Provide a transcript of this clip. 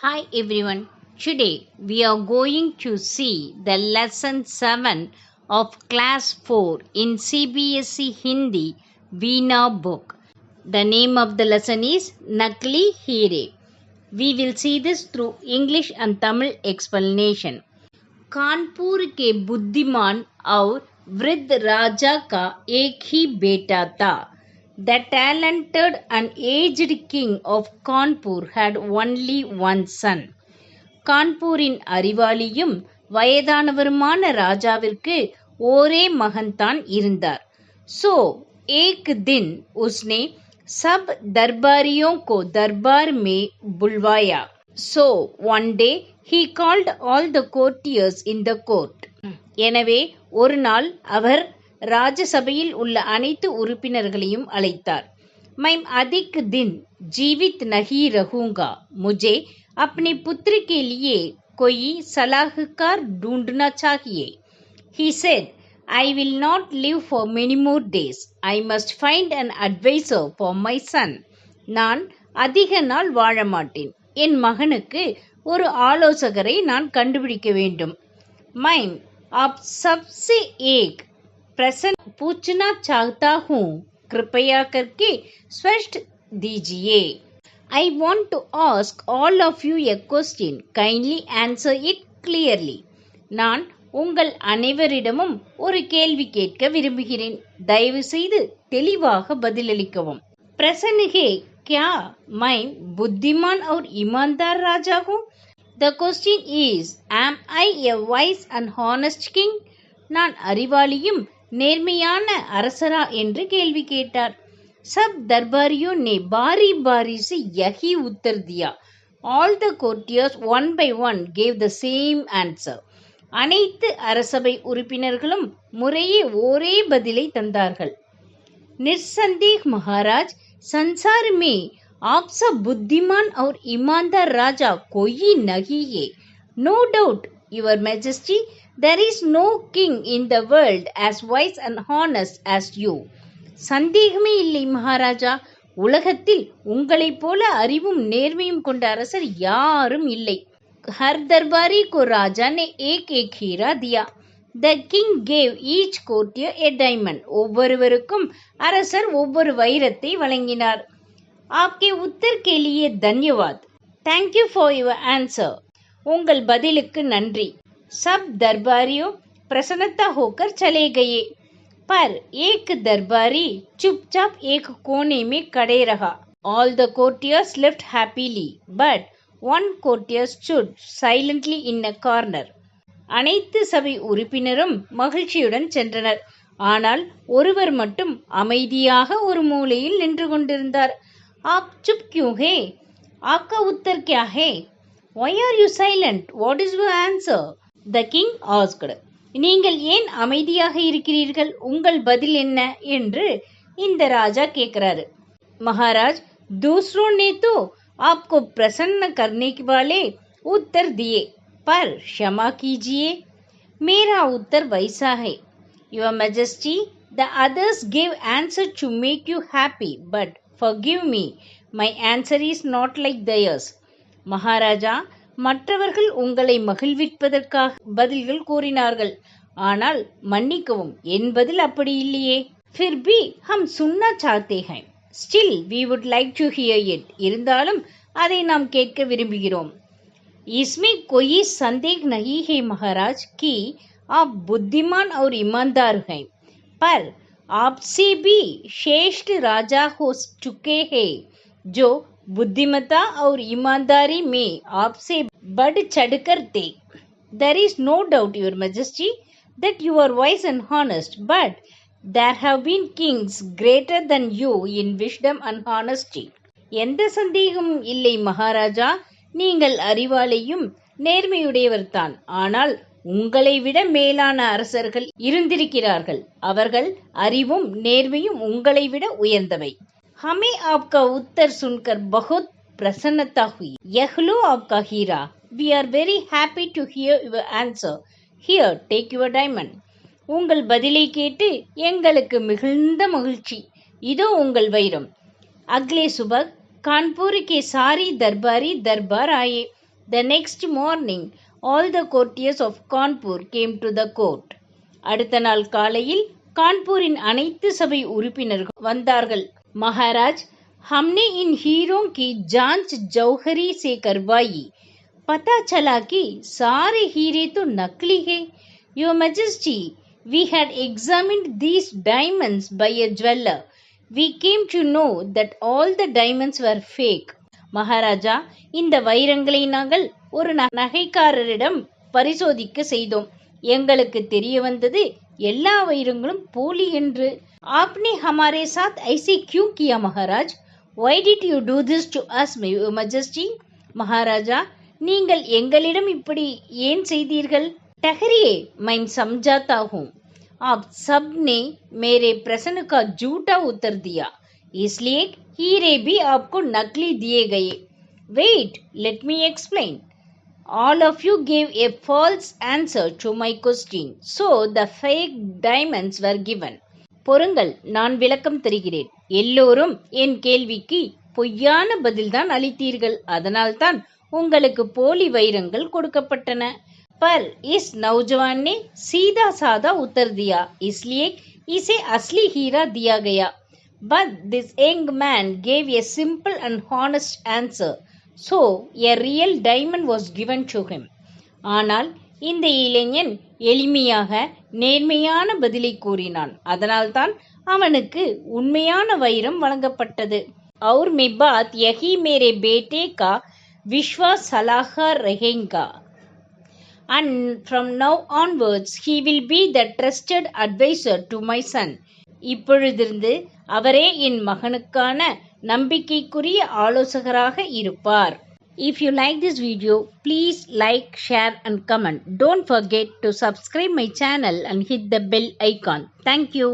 Hi everyone. Today we are going to see the lesson 7 of class 4 in CBSE Hindi Veena book. The name of the lesson is Nakli Heere. We will see this through English and Tamil explanation. Kanpur के बुद्धिमान और वृद्ध राजा का एक ही बेटा था. The talented and aged king of Kanpur had only one son. கான்பூரின் அறிவாளியும் வயதானவருமான ராஜாவிற்கு ஒரே மகன்தான் இருந்தார். So, एक दिन उसने सब दरबारियों को दरबार में बुलवाया. So, one day he called all the courtiers in the court. எனவே ஒரு நாள் அவர் ராஜசபையில் உள்ள அனைத்து உறுப்பினர்களையும் அழைத்தார். मैं अधिक दिन जीवित नहीं रहूंगा. मुझे अपने पुत्र के लिए कोई सलाहकार ढूंढना चाहिए. He said, I will not live for many more days. I must find an advisor for my son. நான் அதிக நாள் வாழ மாட்டேன். என் மகனுக்கு ஒரு ஆலோசகரை நான் கண்டுபிடிக்க வேண்டும். मैं आप सबसे एक प्रश्न पूछना चाहता हूँ. कृपया करके स्पष्ट दीजिए. I want to ask all of you a question. Kindly answer it clearly. நான் உங்கள் அனைவரிடமும் ஒரு கேள்வி கேட்க விரும்புகிறேன். தயவு செய்து தெளிவாக பதிலளிக்கவும். प्रश्न है, क्या मैं बुद्धिमान और ईमानदार राजा हूँ? The question is, am I a wise and honest king? நான் அறிவாளியும் நேர்மையான அரசரா என்று கேள்வி கேட்டார். सब दरबारियों ने बारी बारी से यही उत्तर दिया. All the courtiers one by one gave the same answer. அனைத்து அரசபை உறுப்பினர்களும் முறையே ஒரே பதிலை தந்தார்கள். निस्संदेह महाराज, संसार में आपसा बुद्धिमान और ईमानदार राजा कोई नहीं है. No doubt, your majesty, there is no king in the world as wise and honest as you. சந்தேகமே இல்லை மகாராஜா, உலகத்தில் உங்களைப் போல அறிவும் நேர்மையும் கொண்ட அரசர் யாரும் இல்லை. हर दरबारी को राजा ने एक एक हीरा दिया. The king gave each courtier a diamond. ஒவ்வொருவருக்கும் அரசர் ஒவ்வொரு வைரத்தை வழங்கினார். आपके उत्तर के लिए धन्यवाद. Thank you for your answer. உங்கள் பதிலுக்கு நன்றி. सब दरबारियों प्रसन्नता होकर चले गए. पर एक दरबारी चुपचाप एक कोने में खड़े रहा. All the courtiers left happily, but one courtier stood silently in a corner. அனைத்து சபை உறுப்பினரும் மகிழ்ச்சியுடன் சென்றனர். ஆனால் ஒருவர் மட்டும் அமைதியாக ஒரு மூலையில் நின்று கொண்டிருந்தார். आप चुप क्यों है? आपका उत्तर क्या है? Why are you silent? What is your answer? The king asked. நீங்கள் ஏன் அமைதியாக இருக்கிறீர்கள்? உங்கள் பதில் என்ன என்று இந்த ராஜா கேட்கிறாரு. மகாராஜ், दूसरों ने तो आपको प्रसन्न करने वाले उत्तर दिए, पर क्षमा कीजिए, मेरा उत्तर वैसा है. Your Majesty, the others gave answer to make you happy, but forgive me, my answer is not like theirs. Maharaja, மற்றவர்கள் உங்களை மகிழ்விப்பதற்காக பதில்கள் கூறினார்கள். ஆனால் மன்னிக்கவும், என் பதில் அப்படி இல்லையே. फिर भी हम सुनना चाहते हैं. Still, we would like to hear it. இருந்தாலும் அதை நாம் கேட்க விரும்புகிறோம். इसमें कोई संदेह नहीं है महाराज कि आप बुद्धिमान और ईमानदार हैं, पर आपसे भी श्रेष्ठ राजा हो चुके हैं जो बुद्धिमत्ता और ईमानदारी में आपसे बढ़ चढ़कर थे. There is no doubt, your majesty, that you are wise and honest, but there have been kings greater than you in wisdom and honesty. எந்த சந்தேகமும் இல்லை மகாராஜா, நீங்கள் அறிவாளியும் நேர்மையுடையவர்தான். ஆனால் உங்களை விட மேலான அரசர்கள் இருந்திருக்கிறார்கள். அவர்கள் அறிவும் நேர்மையும் உங்களை விட உயர்ந்தவை. हमें आपका उत्तर सुनकर बहुत प्रसन्नता हुई. यह लो आपका हीरा. We are very happy to hear your answer. Here, take your diamond. உங்கள் பதிலை கேட்டு எங்களுக்கு மிகுந்த மகிழ்ச்சி. இதோ உங்கள் வைரம். अगले सुबह कानपुर के सारी दरबारी दरबार आए. The next morning, all the courtiers of Kanpur came to the court. அடுத்த நாள் காலையில் கான்பூரின் அனைத்து சபை உறுப்பினர்கள் வந்தார்கள். மகாராஜ், हमने इन हीरों की जांच जौहरी से करवाई. पता चला कि सारे हीरे तो नकली है. Your Majesty, we had examined these diamonds by a jeweler. We came to know that all the diamonds were fake. Maharaja, இந்த வைரங்களை நாங்கள் ஒரு நகைக்காரரிடம் பரிசோதிக்க செய்தோம். எங்களுக்கு தெரிய வந்தது எல்லா வைரங்களும் போலி என்று. आपने हमारे साथ ऐसे क्यों किया महाराज? Why did you do this to us, Your Majesty? Maharaja, நீங்கள் எங்களிடம் இப்படி ஏன் செய்தீர்கள்? ठहरिए, मैं समझाता हूँ. आप सब ने मेरे प्रश्न का झूठा उत्तर दिया, इसलिए हीरे भी आपको नकली दिए गए. Wait, let me explain. All of you gave a false answer to my question, so the fake diamonds were given. பொறுங்கள், நான் விளக்கம் தருகிறேன். எல்லோரும் என் கேள்விக்கு பொய்யான பதில்தான் அளித்தீர்கள். அதனால்தான் உங்களுக்கு போலி வைரங்கள் கொடுக்கப்பட்டன. पर इस नौजवान ने सीधा साधा उत्तर दिया, इसलिए इसे असली हीरा दिया गया. But this young man gave a simple and honest answer, so a real diamond was given to him. ஆனால் இந்த இளைஞன் எளிமையாக நேர்மையான பதிலை கூறினான். அதனால்தான் அவனுக்கு உண்மையான வைரம் வழங்கப்பட்டது. और मैं बात यही मेरे बेटे का विश्वास सलाह रहेगा. And from now onwards he will be the trusted advisor to my son. இப்பொழுதிருந்து அவரே என் மகனுக்கான நம்பிக்கைக்குரிய ஆலோசகராக இருப்பார். If you like this video, please like, share and comment. Don't forget to subscribe my channel and hit the bell icon. Thank you.